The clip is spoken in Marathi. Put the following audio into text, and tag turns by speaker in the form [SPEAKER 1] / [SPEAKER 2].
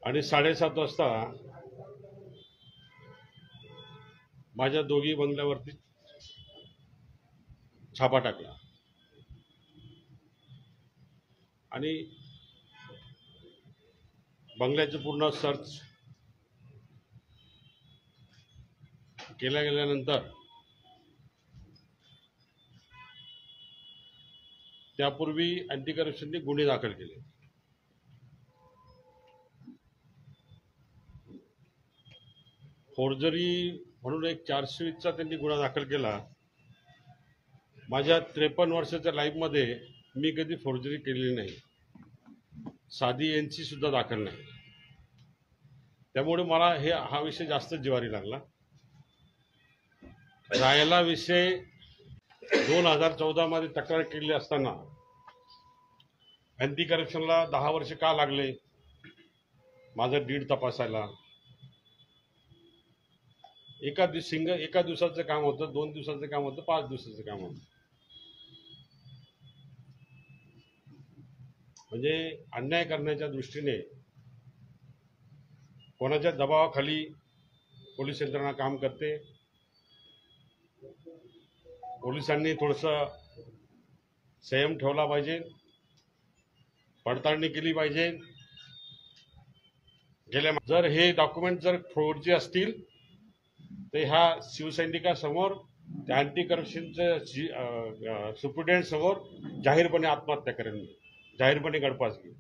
[SPEAKER 1] आणि 7:30 वाजता माझ्या दोघी बंगल्यावरती छापा टाकला आणि बंगल्याचं पूर्ण सर्च गेल्यानंतर त्यापूर्वी अँटी करप्शनने गुन्हे दाखल केले. फोर्जरी म्हणून एक 420चा त्यांनी गुन्हा दाखल केला. माझ्या 53 वर्षाच्या लाईफमध्ये मी कधी फोर्जरी केलेली नाही, साधी एनसी सुद्धा दाखल नाही. त्यामुळे मला हा विषय जास्त जिव्हारी लागला. राहिला विषय 2014 मध्ये तक्रार केली असताना अँटी करप्शनला 10 वर्ष का लागले माझं डीड तपासायला? एका दिवसाचं काम होतं, 2 दिवसाचं काम होतं, 5 दिवसाचं काम होतं. म्हणजे अन्याय करण्याच्या दृष्टीने कोणाच्या दबावाखाली पोलीस यंत्रणा काम करते. पोलिसांनी थोडंसं संयम ठेवला पाहिजे, पडताळणी केली पाहिजे. जर हे डॉक्युमेंट जर फोर्जी असतील तर ह्या शिवसैनिकासमोर त्या अँटी करप्शनच्या सुप्रिटेंडेंट समोर जाहीरपणे आत्महत्या करेन, जाहीरपणे गळफास घेईन.